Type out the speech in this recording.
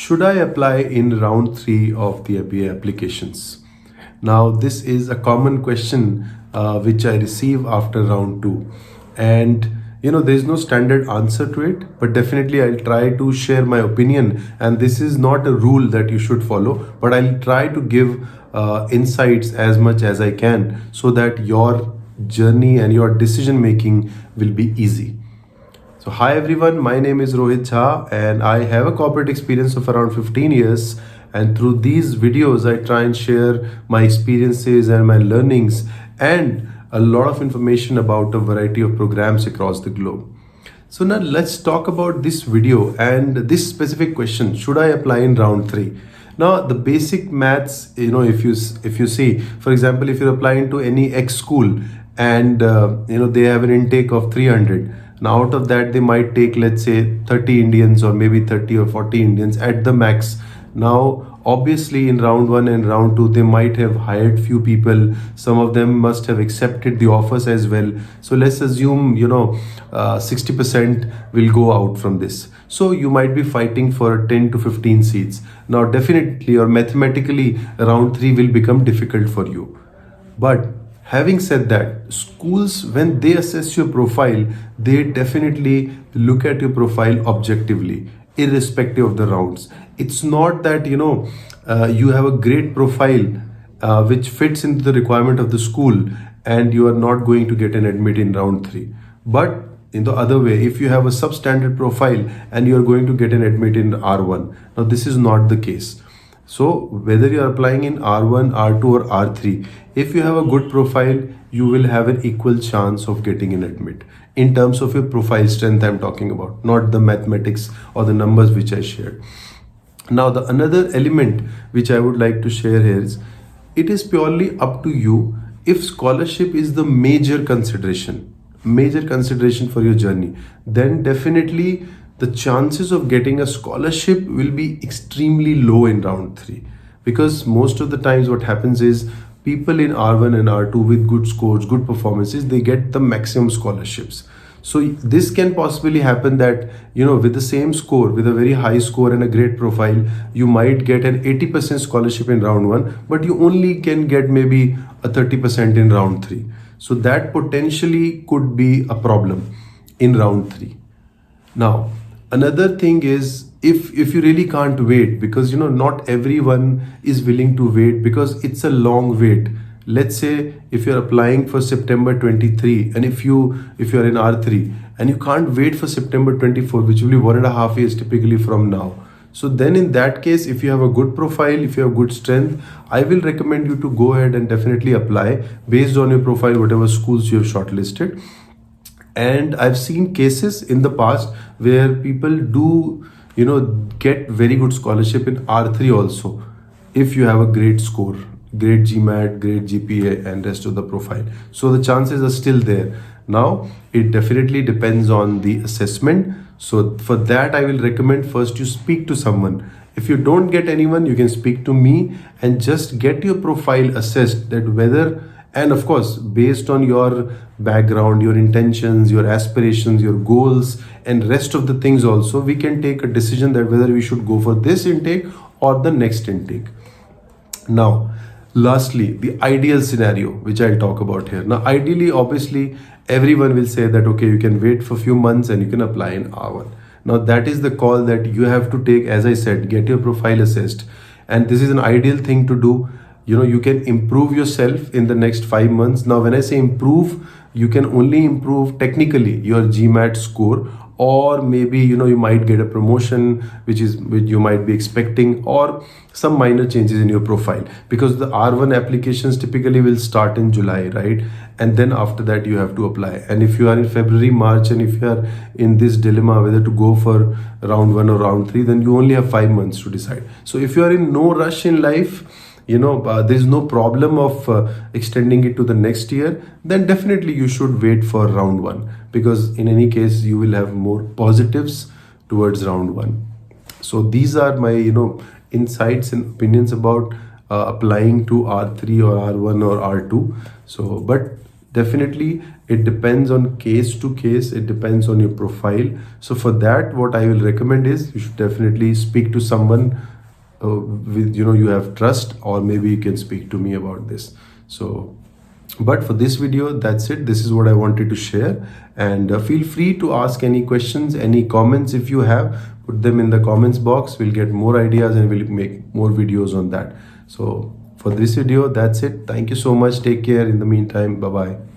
Should I apply in round 3 of the MBA applications? Now, this is a common question which I receive after round 2. And there's no standard answer to it, but definitely I'll try to share my opinion. And this is not a rule that you should follow, but I'll try to give insights as much as I can so that your journey and your decision making will be easy. So hi everyone, my name is Rohit Jha and I have a corporate experience of around 15 years, and through these videos I try and share my experiences and my learnings and a lot of information about a variety of programs across the globe. So now let's talk about this video and this specific question: should I apply in round 3? Now the basic maths, if you see, for example, if you're applying to any X school and they have an intake of 300. Now out of that they might take, let's say, 30 Indians or maybe 30 or 40 Indians at the max. Now obviously in round 1 and round 2 they might have hired few people. Some of them must have accepted the offers as well. So let's assume 60% will go out from this. So you might be fighting for 10 to 15 seats. Now definitely or mathematically round 3 will become difficult for you. But having said that, schools, when they assess your profile, they definitely look at your profile objectively, irrespective of the rounds. It's not that, you have a great profile which fits into the requirement of the school and you are not going to get an admit in round 3. But in the other way, if you have a substandard profile and you are going to get an admit in R1. Now this is not the case. So whether you are applying in R1, R2 or R3, if you have a good profile, you will have an equal chance of getting an admit. In terms of your profile strength, I'm talking about, not the mathematics or the numbers which I shared. Now the another element which I would like to share here is, it is purely up to you. If scholarship is the major consideration for your journey, then definitely the chances of getting a scholarship will be extremely low in round 3, because most of the times what happens is people in R1 and R2 with good scores, good performances, they get the maximum scholarships. So this can possibly happen that, with the same score, with a very high score and a great profile, you might get an 80% scholarship in round 1, but you only can get maybe a 30% in round 3. So that potentially could be a problem in round 3. Now, another thing is, if you really can't wait, because not everyone is willing to wait because it's a long wait. Let's say if you're applying for September 23 and if you're in R3 and you can't wait for September 24, which will be 1.5 years typically from now. So then in that case, if you have a good profile, if you have good strength, I will recommend you to go ahead and definitely apply based on your profile, whatever schools you have shortlisted. And I've seen cases in the past where people do, get very good scholarship in R3 also, if you have a great score, great GMAT, great GPA and rest of the profile. So the chances are still there. Now, it definitely depends on the assessment. So for that, I will recommend first you speak to someone. If you don't get anyone, you can speak to me and just get your profile assessed, that whether, and of course, based on your background, your intentions, your aspirations, your goals, and rest of the things also, we can take a decision that whether we should go for this intake or the next intake. Now, lastly, the ideal scenario, which I'll talk about here. Now, ideally, obviously, everyone will say that, okay, you can wait for a few months and you can apply in R1. Now, that is the call that you have to take. As I said, get your profile assessed. And this is an ideal thing to do. You can improve yourself in the next 5 months. Now, when I say improve, you can only improve technically your GMAT score, or maybe, you might get a promotion, which you might be expecting, or some minor changes in your profile, because the R1 applications typically will start in July, right? And then after that you have to apply. And if you are in February, March, and if you are in this dilemma whether to go for round 1 or round 3, then you only have 5 months to decide. So if you are in no rush in life, there's no problem of extending it to the next year, then definitely you should wait for round 1, because in any case you will have more positives towards round 1. So these are my insights and opinions about applying to R3 or R1 or R2. So, but Definitely, it depends on case to case, it depends on your profile. So for that, what I will recommend is you should definitely speak to someone with, you have trust, or maybe you can speak to me about this. So but for this video, that's it. This is what I wanted to share. And feel free to ask any questions, any comments. If you have, put them in the comments box. We'll get more ideas and we'll make more videos on that. So for this video, that's it. Thank you so much. Take care. In the meantime, bye bye.